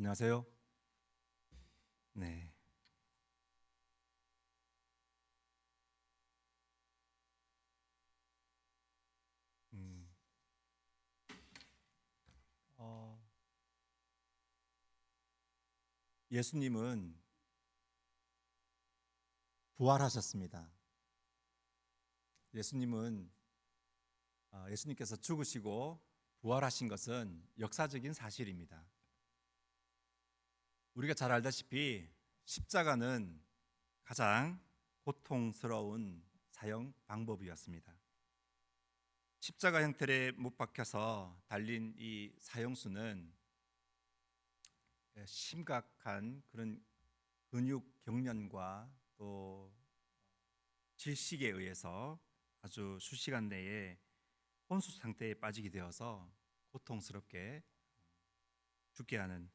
안녕하세요. 네. 음, 어, 예수님은 부활하셨습니다. 예수님은 예수님께서 죽으시고 부활하신 것은 역사적인 사실입니다. 우리가 잘 알다시피 십자가는 가장 고통스러운 사형 방법이었습니다. 십자가 형태에 못 박혀서 달린 이 사형수는 심각한 그런 근육 경련과 또 질식에 의해서 아주 수시간 내에 혼수 상태에 빠지게 되어서 고통스럽게 죽게 하는,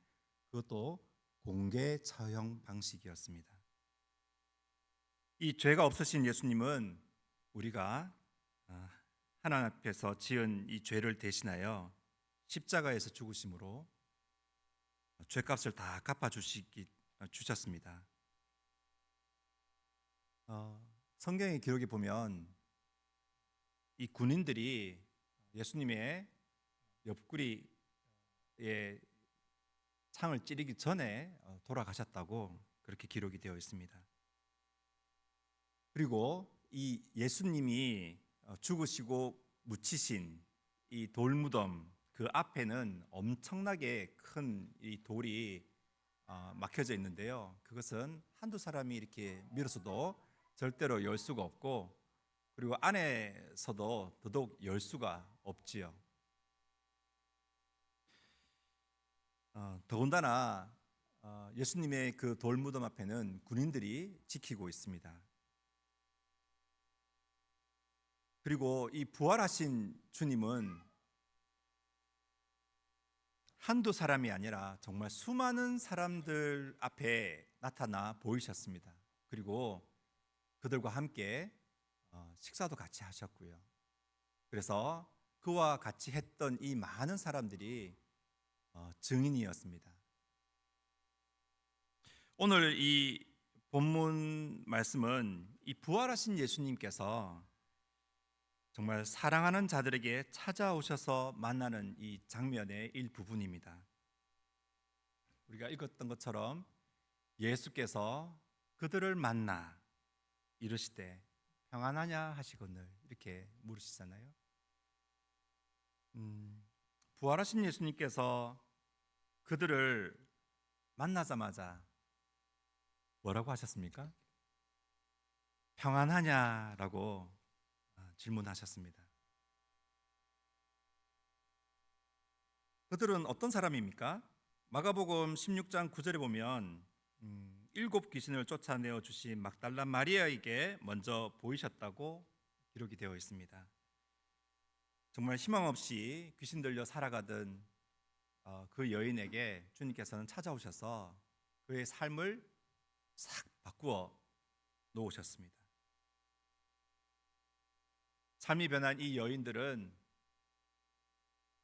그것도 공개 처형 방식이었습니다. 이 죄가 없으신 예수님은 우리가 하나님 앞에서 지은 이 죄를 대신하여 십자가에서 죽으심으로 죄값을 다 주셨습니다. 성경의 기록에 보면 이 군인들이 예수님의 옆구리에 창을 찌르기 전에 돌아가셨다고 그렇게 기록이 되어 있습니다. 그리고 이 예수님이 죽으시고 묻히신 이 돌무덤 그 앞에는 엄청나게 큰 이 돌이 막혀져 있는데요. 그것은 한두 사람이 이렇게 밀어서도 절대로 열 수가 없고, 그리고 안에서도 더더욱 열 수가 없지요. 더군다나 예수님의 그 돌무덤 앞에는 군인들이 지키고 있습니다. 그리고 이 부활하신 주님은 한두 사람이 아니라 정말 수많은 사람들 앞에 나타나 보이셨습니다. 그리고 그들과 함께 식사도 같이 하셨고요. 그래서 그와 같이 했던 이 많은 사람들이 증인이었습니다. 오늘 이 본문 말씀은 이 부활하신 예수님께서 정말 사랑하는 자들에게 찾아오셔서 만나는 이 장면의 일부분입니다. 우리가 읽었던 것처럼 예수께서 그들을 만나 이르시되 평안하냐 하시거늘 이렇게 물으시잖아요. 부활하신 예수님께서 그들을 만나자마자 뭐라고 하셨습니까? 평안하냐라고 질문하셨습니다. 그들은 어떤 사람입니까? 마가복음 16장 9절에 보면 7 귀신을 쫓아내어 주신 막달라 마리아에게 먼저 보이셨다고 기록이 되어 있습니다. 정말 희망 없이 귀신 들려 살아가던 그 여인에게 주님께서는 찾아오셔서 그의 삶을 싹 바꾸어 놓으셨습니다. 삶이 변한 이 여인들은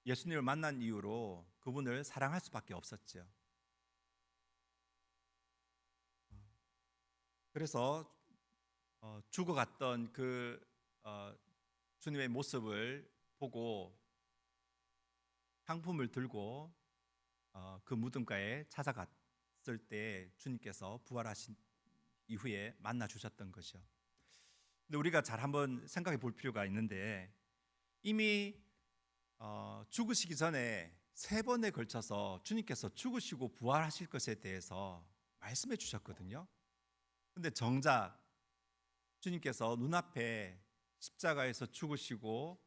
예수님을 만난 이후로 그분을 사랑할 수밖에 없었죠. 그래서 죽어갔던 그 주님의 모습을 보고 향품을 들고 그 무덤가에 찾아갔을 때 주님께서 부활하신 이후에 만나 주셨던 것이죠. 근데 우리가 잘 한번 생각해 볼 필요가 있는데, 이미 죽으시기 전에 3번에 걸쳐서 주님께서 죽으시고 부활하실 것에 대해서 말씀해 주셨거든요. 근데 정작 주님께서 눈앞에 십자가에서 죽으시고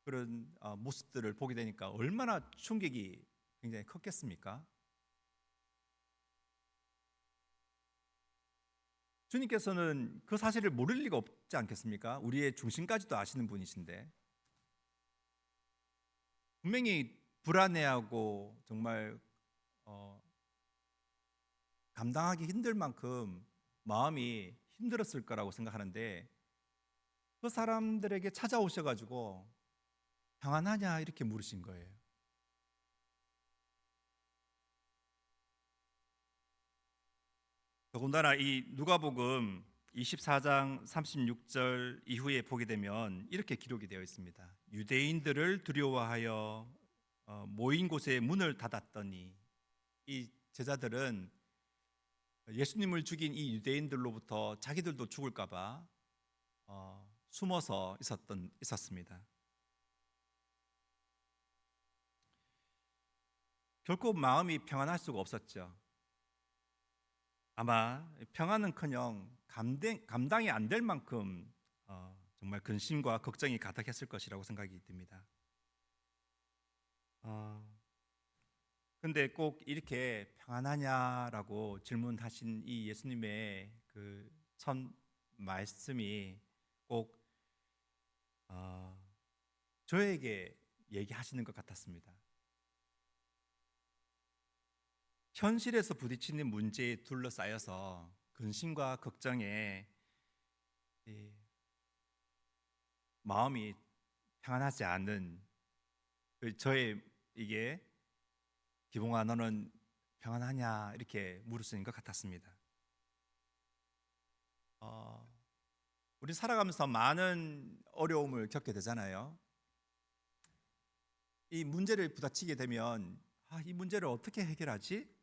그런 모습들을 보게 되니까 얼마나 충격이 굉장히 컸겠습니까? 주님께서는 그 사실을 모를 리가 없지 않겠습니까? 우리의 중심까지도 아시는 분이신데 분명히 불안해하고 정말 감당하기 힘들 만큼 마음이 힘들었을 거라고 생각하는데, 그 사람들에게 찾아오셔가지고 평안하냐 이렇게 물으신 거예요. 더군다나 이 누가복음 24장 36절 이후에 보게 되면 이렇게 기록이 되어 있습니다. 유대인들을 두려워하여 모인 곳에 문을 닫았더니, 이 제자들은 예수님을 죽인 이 유대인들로부터 자기들도 죽을까 봐 숨어서 있었습니다. 결코 마음이 평안할 수가 없었죠. 아마 평안은커녕 감당이 안 될 만큼 정말 근심과 걱정이 가득했을 것이라고 생각이 듭니다. 근데 꼭 이렇게 평안하냐라고 질문하신 이 예수님의 그 첫 말씀이 꼭 저에게 얘기하시는 것 같았습니다. 현실에서 부딪히는 문제에 둘러싸여서 근심과 걱정에 마음이 평안하지 않은 저의 이게 기봉아 너는 평안하냐 이렇게 물으시는 것 같았습니다. 우리 살아가면서 많은 어려움을 겪게 되잖아요. 이 문제를 부딪히게 되면 이 문제를 어떻게 해결하지?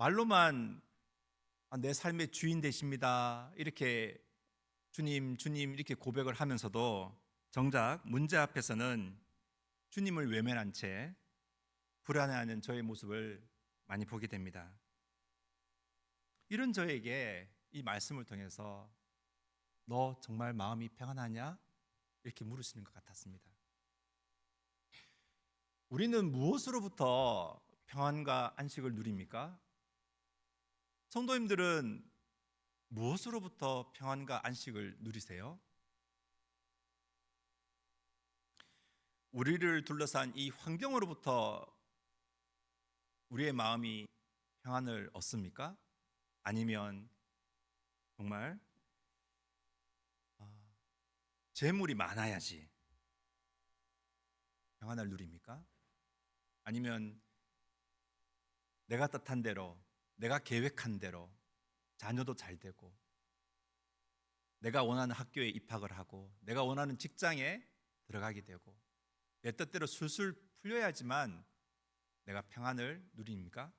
말로만 내 삶의 주인 되십니다 이렇게 주님 이렇게 고백을 하면서도 정작 문제 앞에서는 주님을 외면한 채 불안해하는 저의 모습을 많이 보게 됩니다. 이런 저에게 이 말씀을 통해서 너 정말 마음이 평안하냐? 이렇게 물으시는 것 같았습니다. 우리는 무엇으로부터 평안과 안식을 누립니까? 성도님들은 무엇으로부터 평안과 안식을 누리세요? 우리를 둘러싼 이 환경으로부터 우리의 마음이 평안을 얻습니까? 아니면 정말 재물이 많아야지 평안을 누립니까? 아니면 내가 뜻한 대로, 내가 계획한 대로 자녀도 잘 되고, 내가 원하는 학교에 입학을 하고, 내가 원하는 직장에 들어가게 되고, 내 뜻대로 술술 풀려야지만 내가 평안을 누립니까?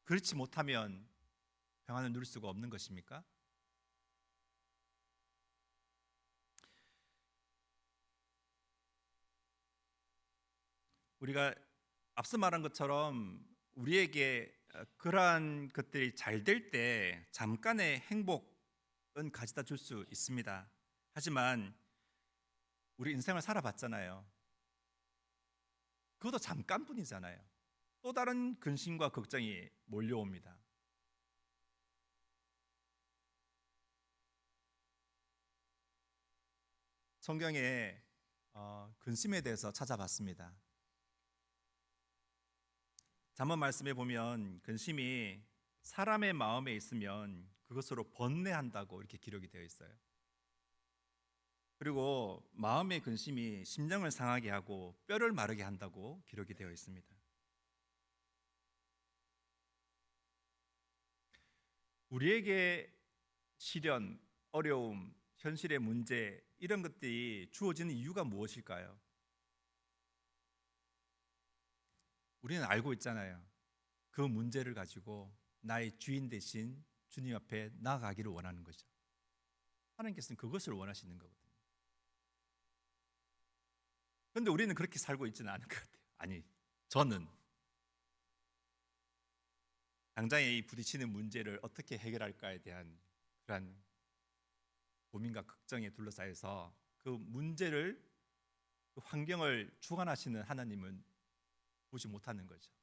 그렇지 못하면 평안을 누릴 수가 없는 것입니까? 우리가 앞서 말한 것처럼 우리에게 그러한 것들이 잘 될 때 잠깐의 행복은 가져다 줄 수 있습니다. 하지만 우리 인생을 살아봤잖아요. 그것도 잠깐뿐이잖아요. 또 다른 근심과 걱정이 몰려옵니다. 성경에 근심에 대해서 찾아봤습니다. 잠언 말씀에 보면 근심이 사람의 마음에 있으면 그것으로 번뇌한다고 이렇게 기록이 되어 있어요. 그리고 마음의 근심이 심령을 상하게 하고 뼈를 마르게 한다고 기록이 되어 있습니다. 우리에게 시련, 어려움, 현실의 문제 이런 것들이 주어지는 이유가 무엇일까요? 우리는 알고 있잖아요. 그 문제를 가지고 나의 주인 대신 주님 앞에 나아가기를 원하는 거죠. 하나님께서는 그것을 원하시는 거거든요. 그런데 우리는 그렇게 살고 있지는 않은 것 같아요. 아니, 저는 당장에 이 부딪히는 문제를 어떻게 해결할까에 대한 그런 고민과 걱정에 둘러싸여서 그 문제를, 그 환경을 주관하시는 하나님은 보지 못하는 거죠.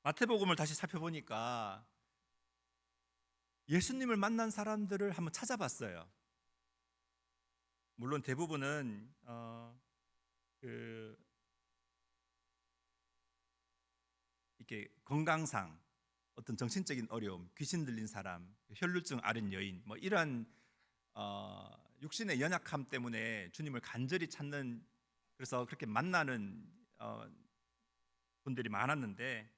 마태복음을 다시 살펴보니까 예수님을 만난 사람들을 한번 찾아봤어요. 물론 대부분은 이렇게 건강상 어떤 정신적인 어려움, 귀신 들린 사람, 혈루증 앓은 여인, 뭐 이런 육신의 연약함 때문에 주님을 간절히 찾는 그래서 그렇게 만나는 분들이 많았는데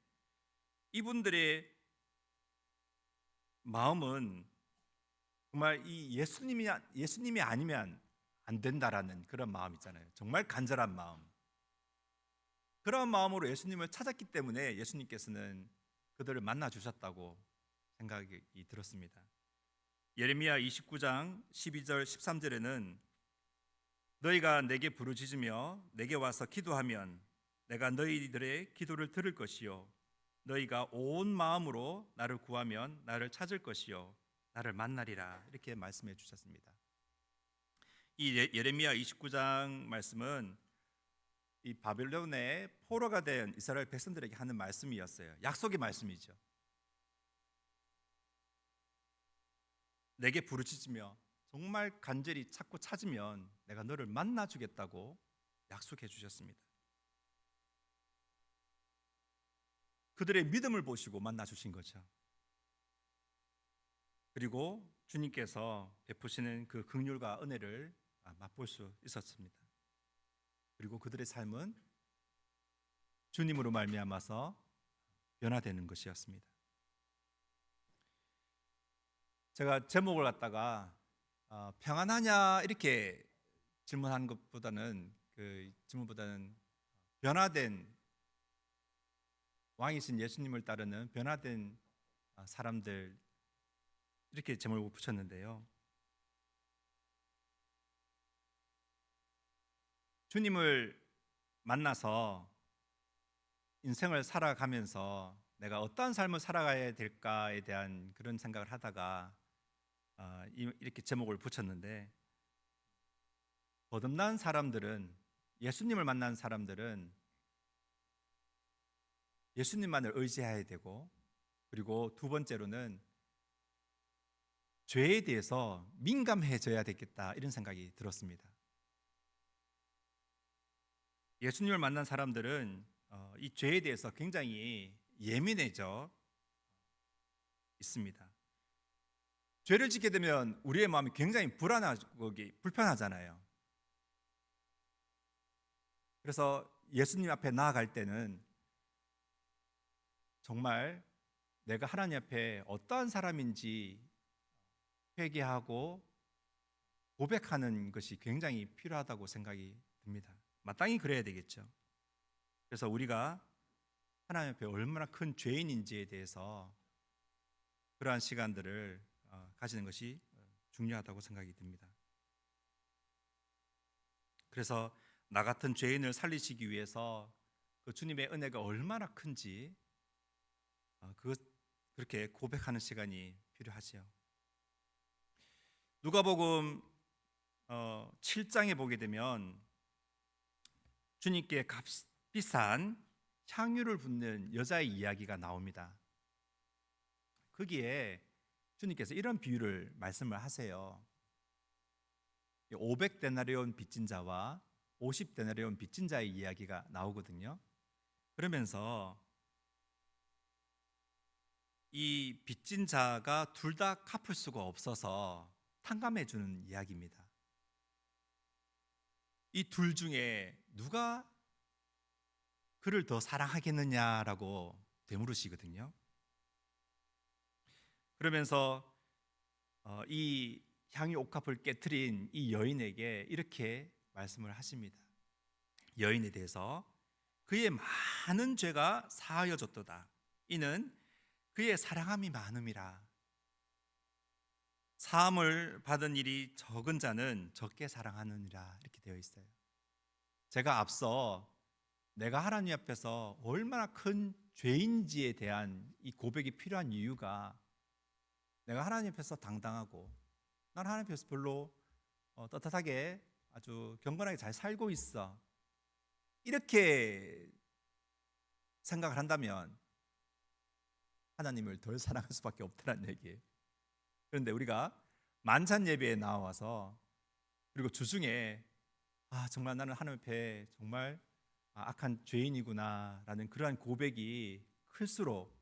이분들의 마음은 정말 이 예수님이 아니면 안 된다라는 그런 마음이잖아요. 정말 간절한 마음. 그런 마음으로 예수님을 찾았기 때문에 예수님께서는 그들을 만나 주셨다고 생각이 들었습니다. 예레미야 29장 12절 13절에는 너희가 내게 부르짖으며 내게 와서 기도하면 내가 너희들의 기도를 들을 것이요 너희가 온 마음으로 나를 구하면 나를 찾을 것이요 나를 만나리라 이렇게 말씀해 주셨습니다. 이 예레미야 29장 말씀은 이 바벨론의 포로가 된 이스라엘 백성들에게 하는 말씀이었어요. 약속의 말씀이죠. 내게 부르짖으며 정말 간절히 찾고 찾으면 내가 너를 만나 주겠다고 약속해 주셨습니다. 그들의 믿음을 보시고 만나 주신 거죠. 그리고 주님께서 베푸시는 그 긍휼과 은혜를 맛볼 수 있었습니다. 그리고 그들의 삶은 주님으로 말미암아서 변화되는 것이었습니다. 제가 제목을 갖다가 평안하냐 이렇게 질문한 것보다는 변화된 왕이신 예수님을 따르는 변화된 사람들 이렇게 제목을 붙였는데요. 주님을 만나서 인생을 살아가면서 내가 어떠한 삶을 살아가야 될까에 대한 그런 생각을 하다가 이렇게 제목을 붙였는데 거듭난 사람들은 예수님을 만난 사람들은 예수님만을 의지해야 되고 그리고 두 번째로는 죄에 대해서 민감해져야 되겠다 이런 생각이 들었습니다. 예수님을 만난 사람들은 이 죄에 대해서 굉장히 예민해져 있습니다. 죄를 짓게 되면 우리의 마음이 굉장히 불편하잖아요. 그래서 예수님 앞에 나아갈 때는 정말 내가 하나님 앞에 어떠한 사람인지 회개하고 고백하는 것이 굉장히 필요하다고 생각이 듭니다. 마땅히 그래야 되겠죠. 그래서 우리가 하나님 앞에 얼마나 큰 죄인인지에 대해서 그러한 시간들을 가지는 것이 중요하다고 생각이 듭니다. 그래서 나 같은 죄인을 살리시기 위해서 그 주님의 은혜가 얼마나 큰지 그렇게 고백하는 시간이 필요하지요. 누가복음 7장에 보게 되면 주님께 값비싼 향유를 붓는 여자의 이야기가 나옵니다. 거기에 주님께서 이런 비유를 말씀을 하세요. 500데나리온 빚진 자와 50데나리온 빚진 자의 이야기가 나오거든요. 그러면서 이 빚진 자가 둘 다 갚을 수가 없어서 탕감해 주는 이야기입니다. 이 둘 중에 누가 그를 더 사랑하겠느냐라고 되물으시거든요. 그러면서 이 향유 옥합을 깨트린 이 여인에게 이렇게 말씀을 하십니다. 여인에 대해서 그의 많은 죄가 사하여졌도다. 이는 그의 사랑함이 많음이라. 사함을 받은 일이 적은 자는 적게 사랑하느니라 이렇게 되어 있어요. 제가 앞서 내가 하나님 앞에서 얼마나 큰 죄인지에 대한 이 고백이 필요한 이유가 내가 하나님 앞에서 당당하고 난 하나님 앞에서 별로 떳떳하게 아주 경건하게 잘 살고 있어 이렇게 생각을 한다면 하나님을 덜 사랑할 수밖에 없다는 얘기예요. 그런데 우리가 만찬 예배에 나와서 그리고 주중에 정말 나는 하나님 앞에 정말 악한 죄인이구나라는 그러한 고백이 클수록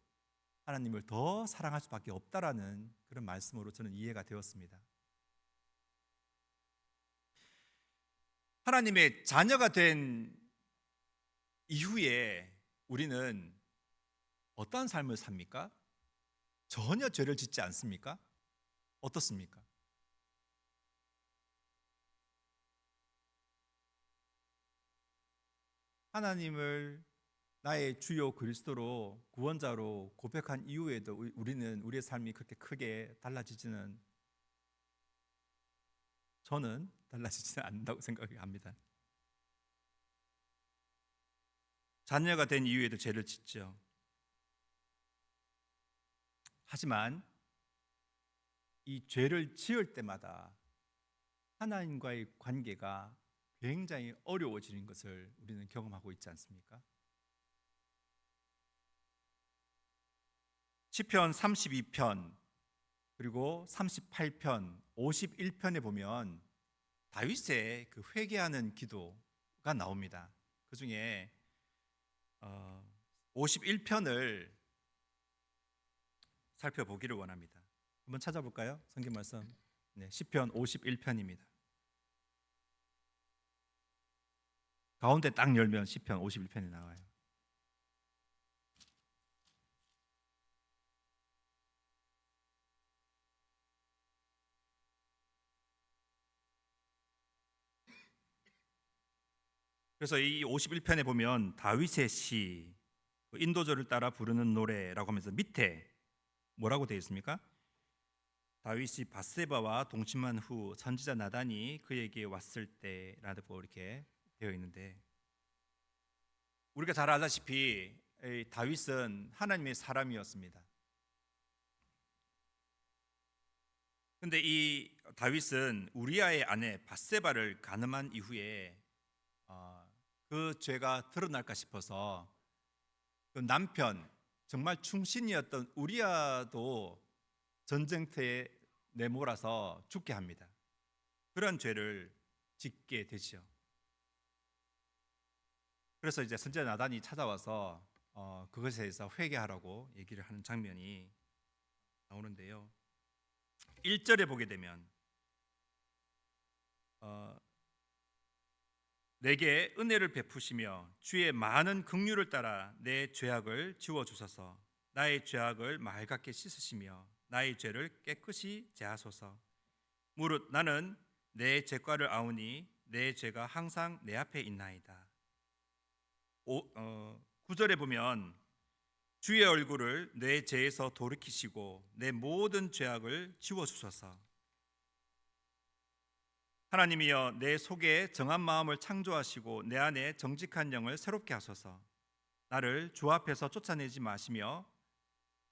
하나님을 더 사랑할 수밖에 없다라는 그런 말씀으로 저는 이해가 되었습니다. 하나님의 자녀가 된 이후에 우리는 어떠한 삶을 삽니까? 전혀 죄를 짓지 않습니까? 어떻습니까? 하나님을 나의 주요 그리스도로 구원자로 고백한 이후에도 우리는 우리의 삶이 그렇게 크게 달라지지는, 저는 달라지지는 않는다고 생각합니다. 자녀가 된 이후에도 죄를 짓죠. 하지만 이 죄를 지을 때마다 하나님과의 관계가 굉장히 어려워지는 것을 우리는 경험하고 있지 않습니까? 시편 32편 그리고 38편, 51편에 보면 다윗의 그 회개하는 기도가 나옵니다. 그 중에 51편을 살펴보기를 원합니다. 한번 찾아볼까요? 성경 말씀. 네, 시편 51편입니다. 가운데 딱 열면 시편 51편이 나와요. 그래서 이 51편에 보면 다윗의 시, 인도절을 따라 부르는 노래라고 하면서 밑에 뭐라고 되어 있습니까? 다윗이 밧세바와 동침한 후 선지자 나단이 그에게 왔을 때라고 이렇게 되어 있는데, 우리가 잘 알다시피 다윗은 하나님의 사람이었습니다. 근데 이 다윗은 우리아의 아내 밧세바를 간음한 이후에 그 죄가 드러날까 싶어서 그 남편, 정말 충신이었던 우리아도 전쟁터에 내몰아서 죽게 합니다. 그런 죄를 짓게 되죠. 그래서 이제 선지자 나단이 찾아와서 그것에 대해서 회개하라고 얘기를 하는 장면이 나오는데요. 1절에 보게 되면 내게 은혜를 베푸시며 주의 많은 긍휼을 따라 내 죄악을 지워 주소서. 나의 죄악을 맑게 씻으시며 나의 죄를 깨끗이 제하소서. 무릇 나는 내 죄과를 아우니 내 죄가 항상 내 앞에 있나이다. 9절에 보면 주의 얼굴을 내 죄에서 돌이키시고 내 모든 죄악을 지워 주소서. 하나님이여 내 속에 정한 마음을 창조하시고 내 안에 정직한 영을 새롭게 하소서. 나를 주 앞에서 쫓아내지 마시며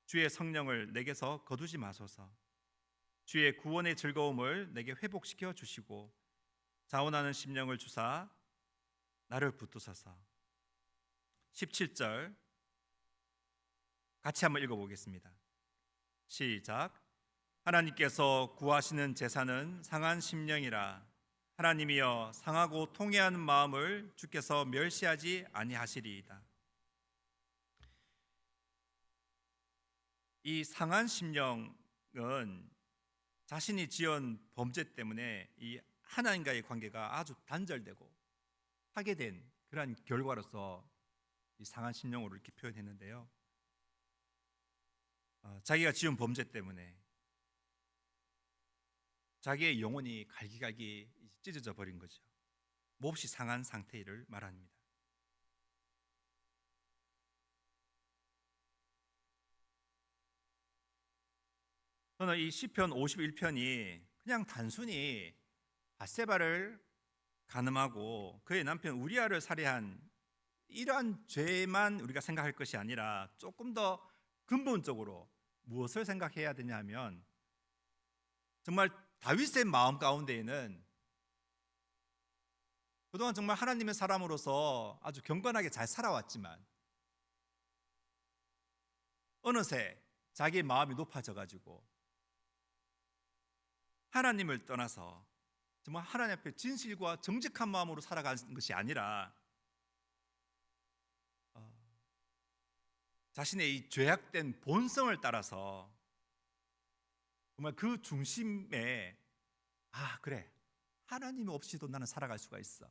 주의 성령을 내게서 거두지 마소서. 주의 구원의 즐거움을 내게 회복시켜 주시고 자원하는 심령을 주사 나를 붙드소서. 17절 같이 한번 읽어보겠습니다. 시작. 하나님께서 구하시는 제사는 상한 심령이라. 하나님이여 상하고 통회하는 마음을 주께서 멸시하지 아니하시리이다. 이 상한 심령은 자신이 지은 범죄 때문에 이 하나님과의 관계가 아주 단절되고 파괴된 그러한 결과로서 이 상한 심령으로 이렇게 표현했는데요. 자기가 지은 범죄 때문에 자기의 영혼이 갈기갈기 찢어져 버린 거죠. 몹시 상한 상태를 말합니다. 저는 이 시편 51편이 그냥 단순히 밧세바를 간음하고 그의 남편 우리아를 살해한 이러한 죄만 우리가 생각할 것이 아니라 조금 더 근본적으로 무엇을 생각해야 되냐면, 정말 다윗의 마음 가운데에는 그동안 정말 하나님의 사람으로서 아주 경건하게 잘 살아왔지만 어느새 자기의 마음이 높아져 가지고 하나님을 떠나서 정말 하나님 앞에 진실과 정직한 마음으로 살아가는 것이 아니라 자신의 이 죄악된 본성을 따라서 정말 그 중심에 그래, 하나님 없이도 나는 살아갈 수가 있어.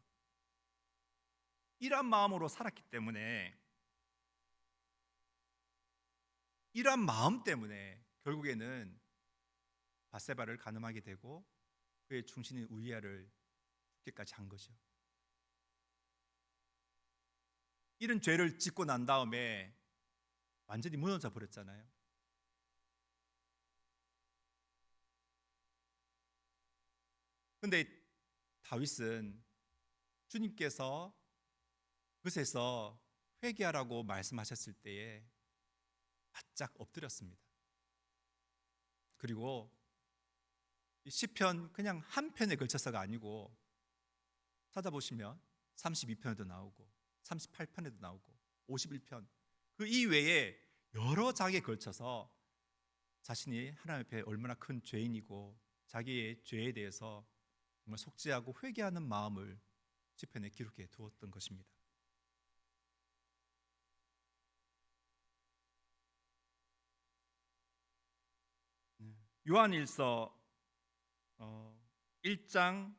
이런 마음으로 살았기 때문에, 이런 마음 때문에 결국에는 바세바를 간음하게 되고 그의 충신인 우리아를 죽게까지 한 거죠. 이런 죄를 짓고 난 다음에 완전히 무너져 버렸잖아요. 근데 다윗은 주님께서 그것에서 회개하라고 말씀하셨을 때에 바짝 엎드렸습니다. 그리고 이 시편 그냥 한 편에 걸쳐서가 아니고 찾아보시면 32편에도 나오고 38편에도 나오고 51편, 그 이외에 여러 장에 걸쳐서 자신이 하나님 앞에 얼마나 큰 죄인이고 자기의 죄에 대해서 정말 속죄하고 회개하는 마음을 시편에 기록해 두었던 것입니다. 요한일서 1장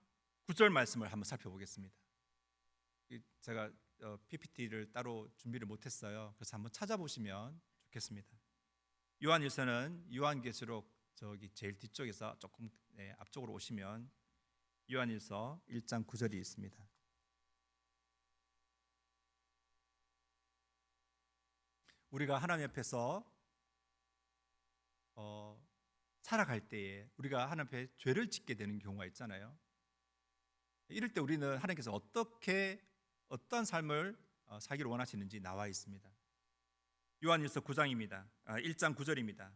9절 말씀을 한번 살펴보겠습니다. 제가 PPT를 따로 준비를 못했어요. 그래서 한번 찾아보시면 좋겠습니다. 요한일서는 요한계시록 저기 제일 뒤쪽에서 조금 앞쪽으로 오시면 요한일서 1장 9절이 있습니다. 우리가 하나님 앞에서 살아갈 때에 우리가 하나님 앞에 죄를 짓게 되는 경우가 있잖아요. 이럴 때 우리는 하나님께서 어떤 삶을 살기를 원하시는지 나와 있습니다. 요한일서 9장입니다. 1장 9절입니다.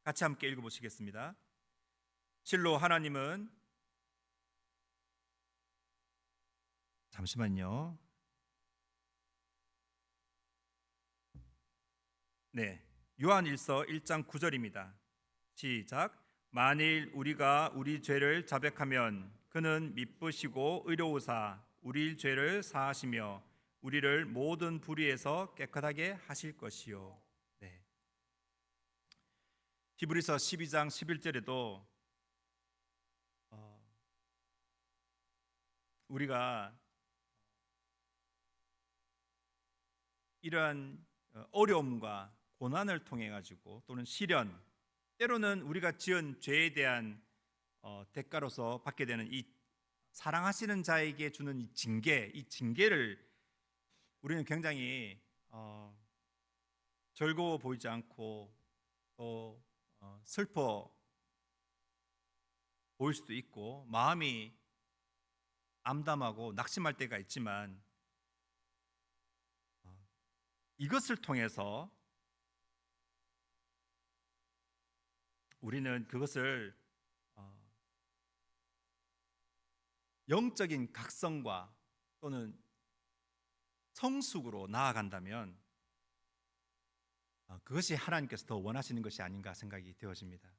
같이 함께 읽어보시겠습니다. 실로 하나님은, 잠시만요. 네, 요한일서 1장 9절입니다. 시작. 만일 우리가 우리 죄를 자백하면 그는 미쁘시고 의로우사 우리 죄를 사하시며 우리를 모든 불의에서 깨끗하게 하실 것이요. 네. 히브리서 12장 11절에도 우리가 이러한 어려움과 고난을 통해 가지고 또는 시련, 때로는 우리가 지은 죄에 대한 대가로서 받게 되는 이 사랑하시는 자에게 주는 이 징계를 우리는 굉장히 즐거워 보이지 않고 또 슬퍼 보일 수도 있고 마음이 암담하고 낙심할 때가 있지만 이것을 통해서 우리는 그것을 영적인 각성과 또는 성숙으로 나아간다면 그것이 하나님께서 더 원하시는 것이 아닌가 생각이 되어집니다.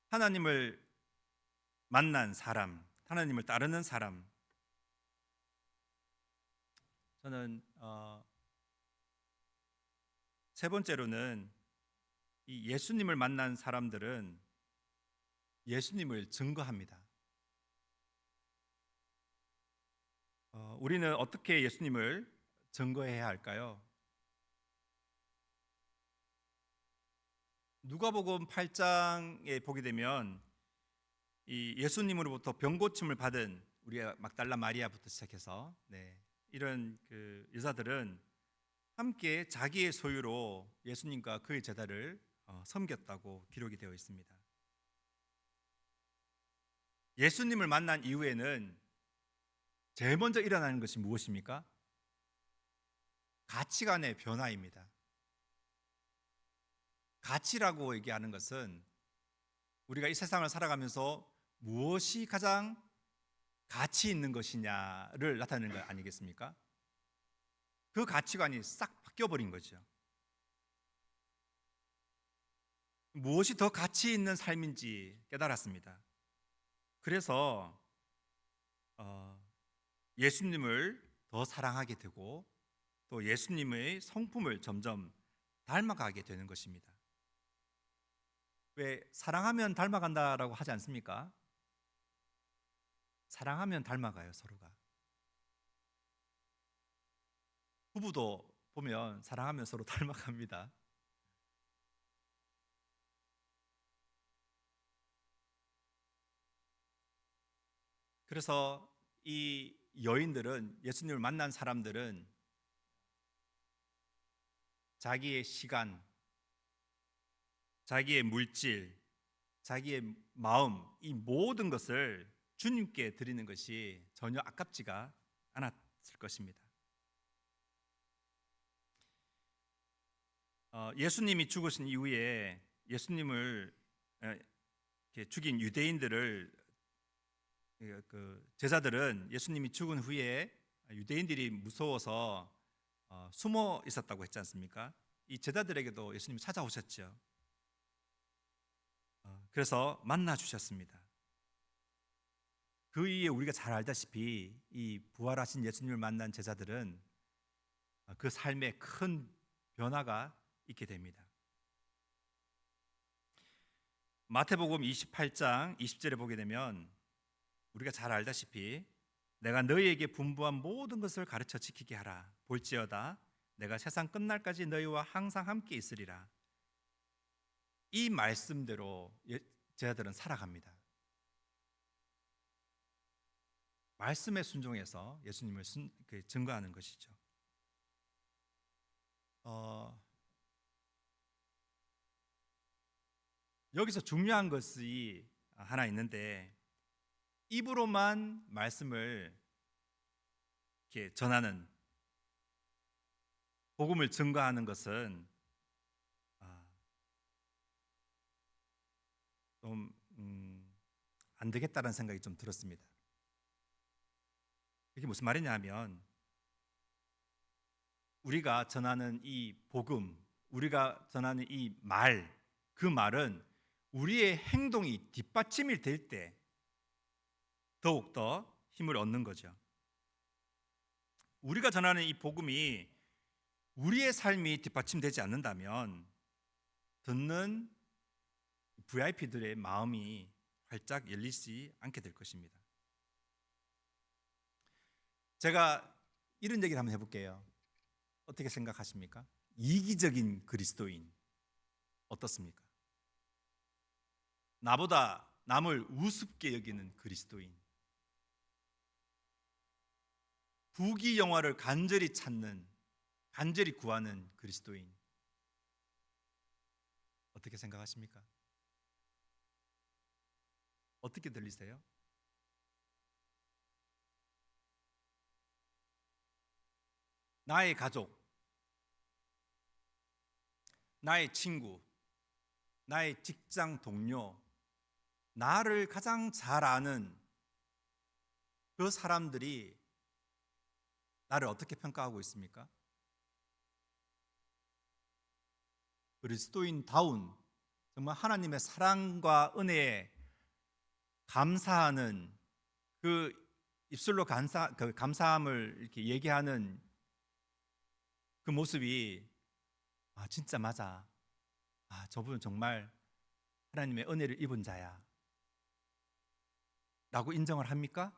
하나님을 만난 사람, 하나님을 따르는 사람, 저는 세 번째로는 이 예수님을 만난 사람들은 예수님을 증거합니다. 우리는 어떻게 예수님을 증거해야 할까요? 누가복음 8장에 보게 되면 이 예수님으로부터 병고침을 받은 우리가 막달라 마리아부터 시작해서 이런 그 여자들은 함께 자기의 소유로 예수님과 그의 제자를 섬겼다고 기록이 되어 있습니다. 예수님을 만난 이후에는 제일 먼저 일어나는 것이 무엇입니까? 가치관의 변화입니다. 가치라고 얘기하는 것은 우리가 이 세상을 살아가면서 무엇이 가장 가치 있는 것이냐를 나타내는 것 아니겠습니까? 그 가치관이 싹 바뀌어버린 거죠. 무엇이 더 가치 있는 삶인지 깨달았습니다. 그래서 예수님을 더 사랑하게 되고 또 예수님의 성품을 점점 닮아가게 되는 것입니다. 왜 사랑하면 닮아간다라고 하지 않습니까? 사랑하면 닮아가요, 서로가. 부부도 보면 사랑하면 서로 닮아갑니다. 그래서 이 여인들은, 예수님을 만난 사람들은 자기의 시간, 자기의 물질, 자기의 마음, 이 모든 것을 주님께 드리는 것이 전혀 아깝지가 않았을 것입니다. 예수님이 죽으신 이후에 예수님을 이렇게 죽인 유대인들을, 그 제자들은 예수님이 죽은 후에 유대인들이 무서워서 숨어 있었다고 했지 않습니까? 이 제자들에게도 예수님이 찾아오셨죠. 그래서 만나 주셨습니다. 그 이후에 우리가 잘 알다시피 이 부활하신 예수님을 만난 제자들은 그 삶에 큰 변화가 있게 됩니다. 마태복음 28장 20절에 보게 되면 우리가 잘 알다시피 내가 너희에게 분부한 모든 것을 가르쳐 지키게 하라. 볼지어다 내가 세상 끝날까지 너희와 항상 함께 있으리라. 이 말씀대로 제자들은 살아갑니다. 말씀에 순종해서 예수님을 증거하는 것이죠. 여기서 중요한 것이 하나 있는데, 입으로만 말씀을 이렇게 전하는, 복음을 증거하는 것은 좀 안 되겠다는 생각이 좀 들었습니다. 이게 무슨 말이냐 하면, 우리가 전하는 이 복음, 우리가 전하는 이 말, 그 말은 우리의 행동이 뒷받침이 될 때 더욱더 힘을 얻는 거죠. 우리가 전하는 이 복음이 우리의 삶이 뒷받침되지 않는다면 듣는 VIP들의 마음이 활짝 열리지 않게 될 것입니다. 제가 이런 얘기를 한번 해볼게요. 어떻게 생각하십니까? 이기적인 그리스도인 어떻습니까? 나보다 남을 우습게 여기는 그리스도인, 부귀 영화를 간절히 찾는, 간절히 구하는 그리스도인, 어떻게 생각하십니까? 어떻게 들리세요? 나의 가족, 나의 친구, 나의 직장 동료, 나를 가장 잘 아는 그 사람들이 나를 어떻게 평가하고 있습니까? 그리스도인다운, 정말 하나님의 사랑과 은혜에 감사하는, 그 입술로 감사함을 이렇게 얘기하는 그 모습이, 진짜 맞아, 저분은 정말 하나님의 은혜를 입은 자야 라고 인정을 합니까?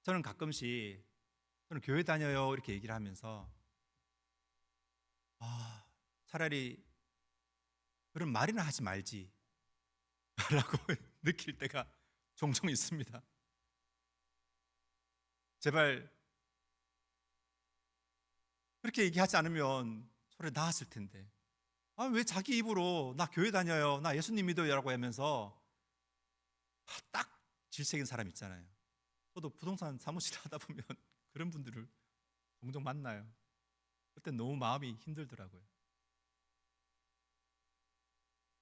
저는 가끔씩, 저는 교회 다녀요 이렇게 얘기를 하면서 차라리 그런 말이나 하지 말지 라고 느낄 때가 종종 있습니다. 제발 그렇게 얘기하지 않으면 차라리 나았을 텐데, 왜 자기 입으로 나 교회 다녀요, 나 예수님 믿어요 라고 하면서 딱 질색인 사람 있잖아요. 저도 부동산 사무실 하다 보면 그런 분들을 종종 만나요. 그때 너무 마음이 힘들더라고요.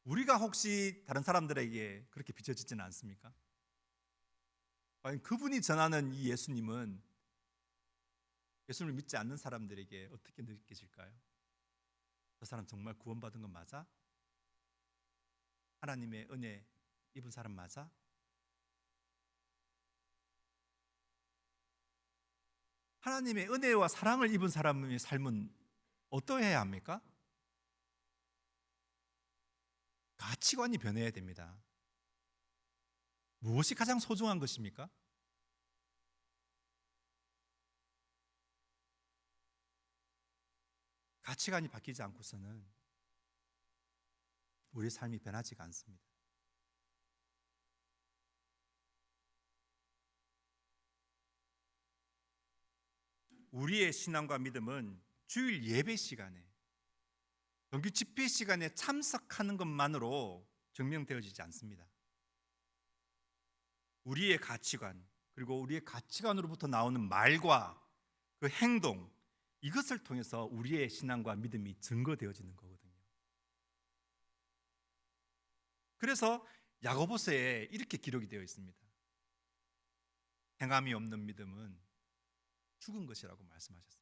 우리가 혹시 다른 사람들에게 그렇게 비춰지지는 않습니까? 과연 그분이 전하는 이 예수님은 예수님을 믿지 않는 사람들에게 어떻게 느껴질까요? 저 사람 정말 구원받은 건 맞아? 하나님의 은혜 입은 사람 맞아? 하나님의 은혜와 사랑을 입은 사람의 삶은 어떠해야 합니까? 가치관이 변해야 됩니다. 무엇이 가장 소중한 것입니까? 가치관이 바뀌지 않고서는 우리의 삶이 변하지가 않습니다. 우리의 신앙과 믿음은 주일 예배 시간에, 정규 집회 시간에 참석하는 것만으로 증명되어지지 않습니다. 우리의 가치관, 그리고 우리의 가치관으로부터 나오는 말과 그 행동, 이것을 통해서 우리의 신앙과 믿음이 증거되어지는 거거든요. 그래서 야고보서에 이렇게 기록이 되어 있습니다. 행함이 없는 믿음은 죽은 것이라고 말씀하셨습니다.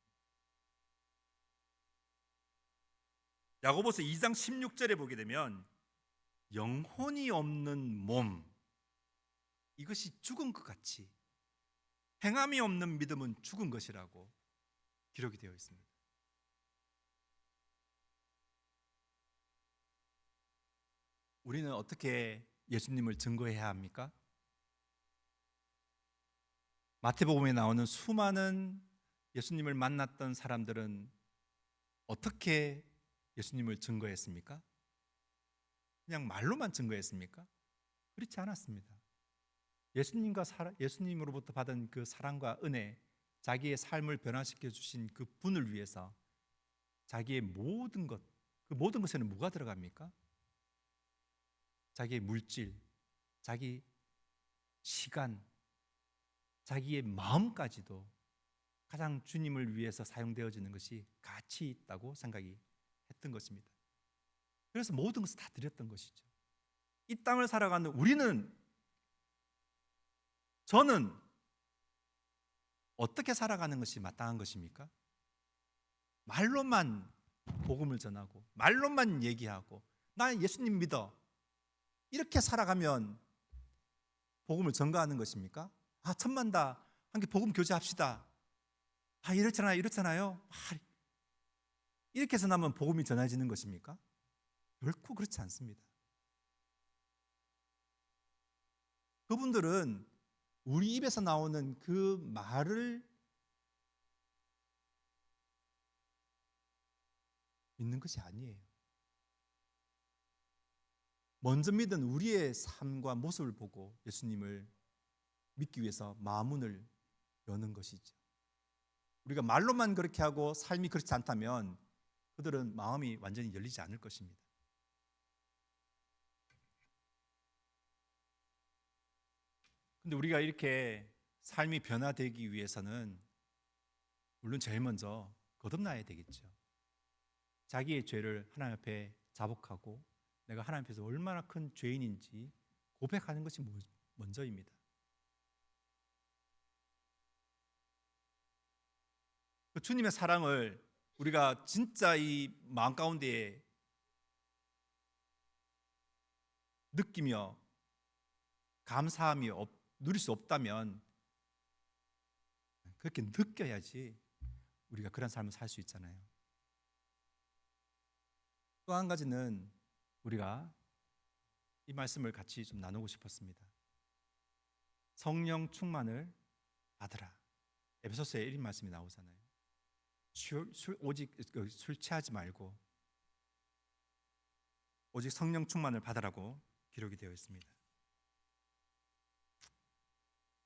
야고보서 2장 16절에 보게 되면 영혼이 없는 몸, 이것이 죽은 것 같이 행함이 없는 믿음은 죽은 것이라고 기록이 되어 있습니다. 우리는 어떻게 예수님을 증거해야 합니까? 마태복음에 나오는 수많은 예수님을 만났던 사람들은 어떻게 예수님을 증거했습니까? 그냥 말로만 증거했습니까? 그렇지 않았습니다. 예수님으로부터 받은 그 사랑과 은혜, 자기의 삶을 변화시켜 주신 그 분을 위해서 자기의 모든 것, 그 모든 것에는 뭐가 들어갑니까? 자기의 물질, 자기 시간, 자기의 마음까지도 가장 주님을 위해서 사용되어지는 것이 가치 있다고 생각이 했던 것입니다. 그래서 모든 것을 다 드렸던 것이죠. 이 땅을 살아가는 저는 어떻게 살아가는 것이 마땅한 것입니까? 말로만 복음을 전하고 말로만 얘기하고 나 예수님 믿어, 이렇게 살아가면 복음을 전가하는 것입니까? 천만다, 함께 복음 교제합시다, 이렇잖아요. 이렇게 해서 나면 복음이 전해지는 것입니까? 결코 그렇지 않습니다. 그분들은 우리 입에서 나오는 그 말을 믿는 것이 아니에요. 먼저 믿은 우리의 삶과 모습을 보고 예수님을 믿기 위해서 마음문을 여는 것이죠. 우리가 말로만 그렇게 하고 삶이 그렇지 않다면 그들은 마음이 완전히 열리지 않을 것입니다. 근데 우리가 이렇게 삶이 변화되기 위해서는 물론 제일 먼저 거듭나야 되겠죠. 자기의 죄를 하나님 앞에 자복하고 내가 하나님 앞에서 얼마나 큰 죄인인지 고백하는 것이 먼저입니다. 그 주님의 사랑을 우리가 진짜 이 마음 가운데에 느끼며 감사함이 누릴 수 없다면 그렇게 느껴야지 우리가 그런 삶을 살 수 있잖아요. 또 한 가지는 우리가 이 말씀을 같이 좀 나누고 싶었습니다. 성령 충만을 받으라. 에베소서에 이런 말씀이 나오잖아요. 오직 술 취하지 말고 오직 성령 충만을 받으라고 기록이 되어 있습니다.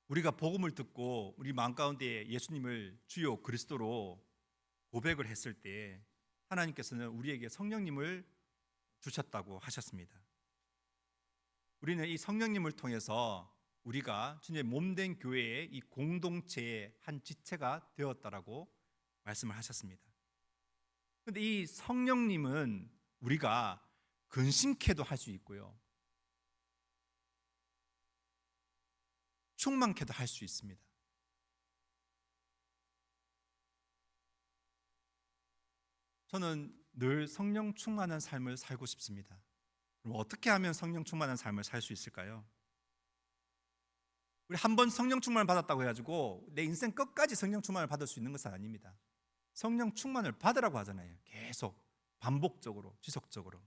우리가 복음을 듣고 우리 마음 가운데 예수님을 주요 그리스도로 고백을 했을 때 하나님께서는 우리에게 성령님을 주셨다고 하셨습니다. 우리는 이 성령님을 통해서 우리가 주님의 몸된 교회의 이 공동체의 한 지체가 되었다라고 말씀을 하셨습니다. 그런데 이 성령님은 우리가 근심케도 할 수 있고요, 충만케도 할 수 있습니다. 저는 늘 성령 충만한 삶을 살고 싶습니다. 그럼 어떻게 하면 성령 충만한 삶을 살 수 있을까요? 우리 한 번 성령 충만을 받았다고 해가지고 내 인생 끝까지 성령 충만을 받을 수 있는 것은 아닙니다. 성령 충만을 받으라고 하잖아요. 계속 반복적으로 지속적으로.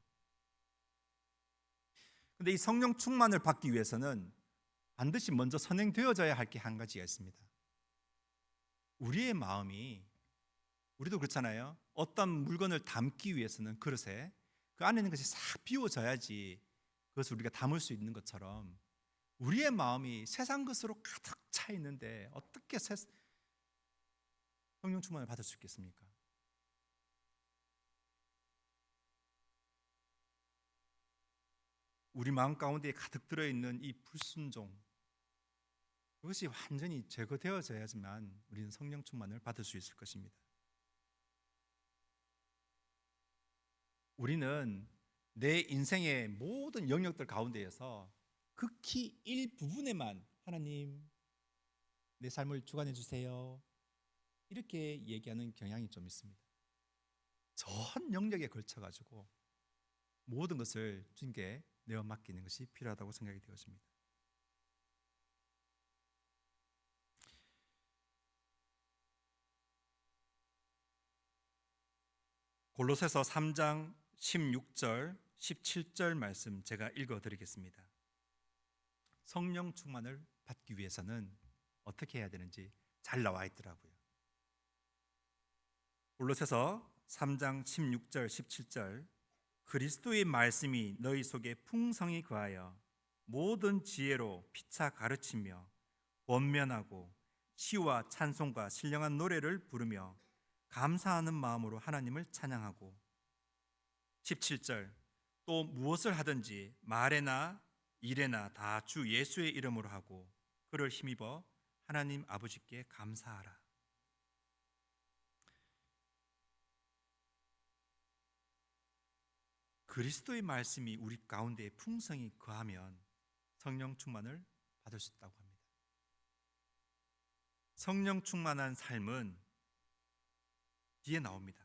근데 이 성령 충만을 받기 위해서는 반드시 먼저 선행되어져야 할 게 한 가지가 있습니다. 우리의 마음이, 우리도 그렇잖아요. 어떤 물건을 담기 위해서는 그릇에 그 안에 있는 것이 싹 비워져야지 그것을 우리가 담을 수 있는 것처럼, 우리의 마음이 세상 것으로 가득 차 있는데 어떻게 성령 충만을 받을 수 있겠습니까? 우리 마음 가운데 가득 들어있는 이 불순종, 그것이 완전히 제거되어져야지만 우리는 성령 충만을 받을 수 있을 것입니다. 우리는 내 인생의 모든 영역들 가운데에서 극히 일부분에만 하나님, 내 삶을 주관해 주세요, 이렇게 얘기하는 경향이 좀 있습니다. 전 영역에 걸쳐가지고 모든 것을 주님께 내어 맡기는 것이 필요하다고 생각이 되었습니다. 골로새서 3장 16절, 17절 말씀 제가 읽어드리겠습니다. 성령 충만을 받기 위해서는 어떻게 해야 되는지 잘 나와 있더라고요. 골로새서 3장 16절, 17절, 그리스도의 말씀이 너희 속에 풍성히 거하여 모든 지혜로 피차 가르치며 권면하고 시와 찬송과 신령한 노래를 부르며 감사하는 마음으로 하나님을 찬양하고, 17절, 또 무엇을 하든지 말에나 일에나 다 주 예수의 이름으로 하고 그를 힘입어 하나님 아버지께 감사하라. 그리스도의 말씀이 우리 가운데 풍성히 거하면 성령 충만을 받을 수 있다고 합니다. 성령 충만한 삶은 뒤에 나옵니다.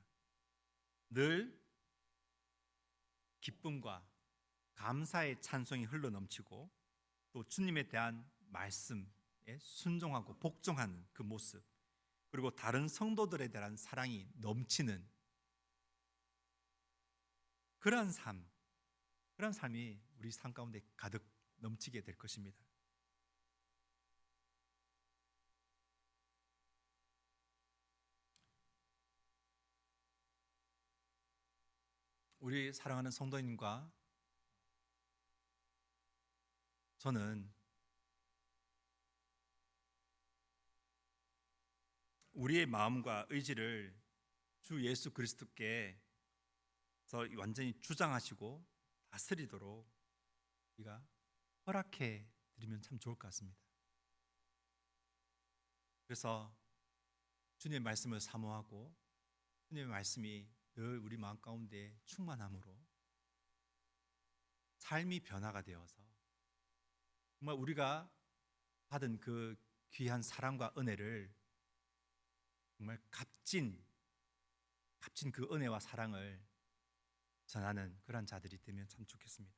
늘 기쁨과 감사의 찬송이 흘러넘치고, 또 주님에 대한 말씀에 순종하고 복종하는 그 모습, 그리고 다른 성도들에 대한 사랑이 넘치는 그러한 삶이 우리 삶 가운데 가득 넘치게 될 것입니다. 우리 사랑하는 성도님과 저는 우리의 마음과 의지를 주 예수 그리스도께서 완전히 주장하시고 다스리도록 우리가 허락해 드리면 참 좋을 것 같습니다. 그래서 주님의 말씀을 사모하고 주님의 말씀이 늘 우리 마음 가운데 충만함으로 삶이 변화가 되어서 정말 우리가 받은 그 귀한 사랑과 은혜를 정말 값진 그 은혜와 사랑을 전하는 그런 자들이 되면 참 좋겠습니다.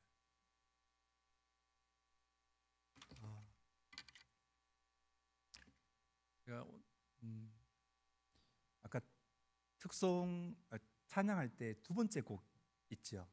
제가 아까 찬양할 때 두 번째 곡 있죠.